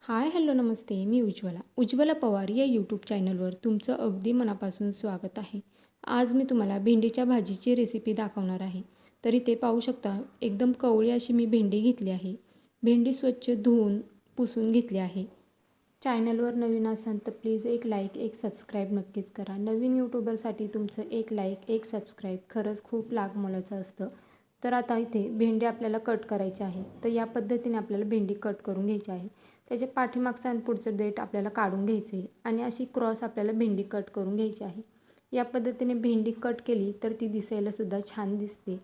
Hi hello नमस्ते, मी उज्ज्वला पवार या YouTube चॅनलवर तुमचं अगदी मनापासून स्वागत आहे। आज मी तुम्हाला भेंडीच्या भाजीची रेसिपी दाखवणार आहे। तर इथे पाहू शकता एकदम कवळी अशी मी भेंडी घेतली आहे। भेंडी स्वच्छ धुवून पुसून घेतली आहे। चॅनलवर नवीन असाल तर प्लीज एक लाईक एक सबस्क्राईब नक्कीच करा। नवीन यूट्यूबरसाठी तुमचं एक लाईक एक सबस्क्राईब खरंच खूप लाख मोलाचं असतं। तर आता इथे भेंडी आपल्याला कट करायची आहे। तर या पद्धतीने आपल्याला भेंडी कट करून घ्यायची आहे। त्याचे पाठीमागचं आणि पुढचं देठ आपल्याला काढून घ्यायचं आहे आणि अशी क्रॉस आपल्याला भेंडी कट करून घ्यायची आहे। या पद्धतीने भेंडी कट केली तर ती दिसायला सुद्धा छान दिसते।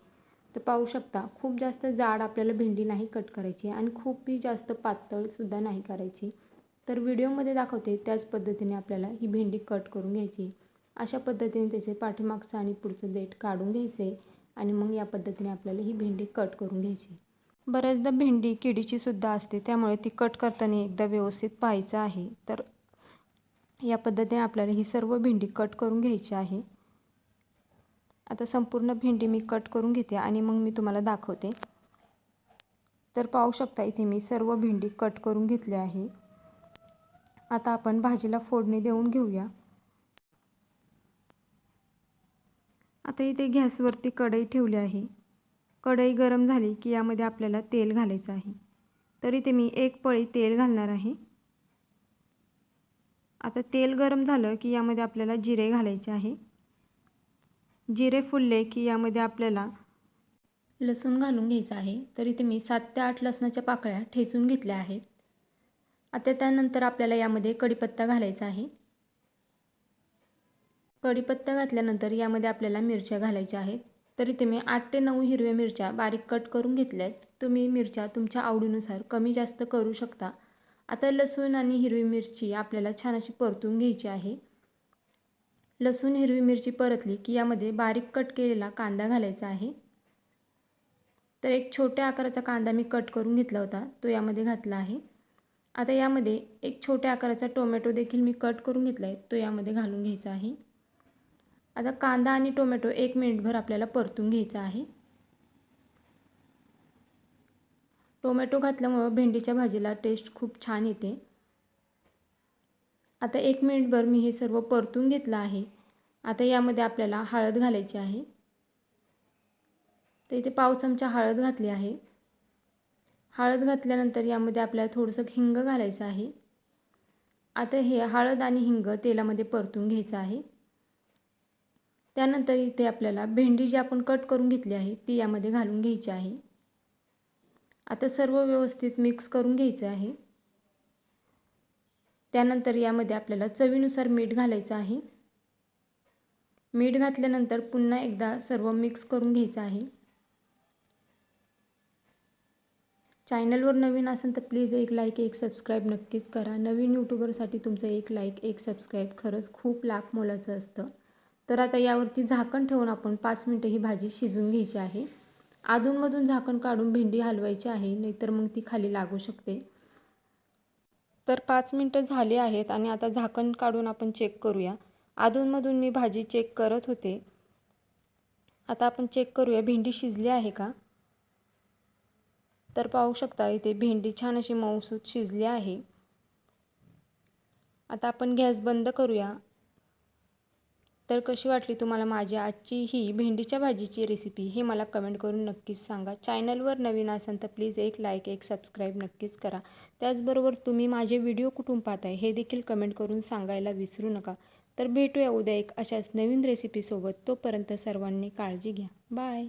तर पाहू शकता खूप जास्त जाड आपल्याला भेंडी नाही कट करायची आणि खूपही जास्त पातळ सुद्धा नाही करायची। तर व्हिडिओमध्ये दाखवते त्याच पद्धतीने आपल्याला ही भेंडी कट करून घ्यायची। अशा पद्धतीने त्याचे पाठीमागचं आणि पुढचं देठ काढून घ्यायचे आणि मग या पद्धतीने आपल्याला ही भेंडी कट करून घ्यायची। बऱ्याचदा भेंडी किडीची सुद्धा असते, त्यामुळे ती कट करताना एकदा व्यवस्थित पाहायचं आहे। तर या पद्धतीने आपल्याला ही सर्व भेंडी कट करून घ्यायची आहे। आता संपूर्ण भेंडी मी कट करून घेते आणि मग मी तुम्हाला दाखवते। तर पाहू शकता इथे मी सर्व भेंडी कट करून घेतली आहे। आता आपण भाजीला फोडणी देऊन घेऊया। आता इथे गॅसवरती कढई ठेवली आहे। कढई गरम झाली की यामध्ये आपल्याला तेल घालायचं आहे। तर इथे मी एक पळी तेल घालणार आहे। आता तेल गरम झालं की यामध्ये आपल्याला जिरे घालायचे आहे। जिरे फुलले की यामध्ये आपल्याला लसूण घालून घ्यायचं आहे। तर इथे मी 7 ते 8 लसणाच्या पाकळ्या ठेचून घेतल्या आहेत। आता त्यानंतर आपल्याला यामध्ये कढीपत्ता घालायचा आहे। कढीपत्ता घातल्यानंतर यामध्ये आपल्याला मिरच्या घालायच्या आहेत। तर इथे मी 8 ते 9 हिरव्या मिरच्या बारीक कट करून घेतल्या आहेत। तुम्ही मिरच्या तुमच्या आवडीनुसार कमी जास्त करू शकता। आता लसूण आणि हिरवी मिरची आपल्याला छान अशी परतून घ्यायची आहे। लसूण हिरवी मिरची परतली की यामध्ये बारीक कट केलेला कांदा घालायचा आहे। तर एक छोट्या आकाराचा कांदा मी कट करून घेतला होता, तो यामध्ये घातला आहे। आता यामध्ये एक छोट्या आकाराचा टोमॅटो देखील मी कट करून घेतला आहे, तो यामध्ये घालून घ्यायचा आहे। आता कांदा आणि टोमॅटो 1 मिनिटभर आपल्याला परतून घ्यायचा आहे। टोमॅटो घातल्यामुळे भेंडीच्या भाजीला टेस्ट खूप छान येते। आता 1 मिनिटभर मी हे सर्व परतून घेतलं आहे। आता यामध्ये आपल्याला हळद घालायची आहे। तर इथे पाव चमचा हळद घातली आहे। हळद घातल्यानंतर यामध्ये आपल्याला थोडंसं हिंग घालायचं आहे। आता हे हळद आणि हिंग तेलामध्ये परतून घ्यायचं आहे। त्यानंतर इथे आपल्याला भेंडी जी आपण कट करून घेतली आहे ती यामध्ये घालून घ्यायची आहे। आता सर्व व्यवस्थित मिक्स करून घ्यायचं आहे। त्यानंतर यामध्ये आपल्याला चवीनुसार मीठ घालायचं आहे। मीठ घातल्यानंतर पुन्हा एकदा सर्व मिक्स करून घ्यायचं आहे। चॅनलवर नवीन असेल तर प्लीज एक लाईक एक सबस्क्राईब नक्कीच करा। नवीन यूट्यूबरसाठी तुमचं एक लाईक एक सबस्क्राईब खरंच खूप लाख मोलाचं असतं। तर आता यावरती झाकण ठेवून आपण 5 मिनिटं ही भाजी शिजवून घ्यायची आहे। अधूनमधून झाकण काढून भेंडी हलवायची आहे, नाहीतर मग ती खाली लागू शकते। तर 5 मिनिटं झाली आहेत आणि आता झाकण काढून आपण चेक करूया। अधूनमधून मी भाजी चेक करत होते। आता आपण चेक करूया भेंडी शिजली आहे का। तर पाहू शकता इथे भेंडी छान अशी मऊसूत शिजली आहे। आता आपण गॅस बंद करूया। तर कशी वाटली तुम्हाला माझी आजची ही भेंडीच्या भाजीची रेसिपी हे मला कमेंट करून नक्कीच सांगा। चॅनलवर नवीन असाल तर प्लीज एक लाईक एक सबस्क्राईब नक्कीच करा। त्याचबरोबर तुम्ही माझे व्हिडिओ कुठून पाहताय हे देखील कमेंट करून सांगायला विसरू नका। तर भेटूया उद्या एक अशाच नवीन रेसिपीसोबत। तोपर्यंत सर्वांनी काळजी घ्या। बाय।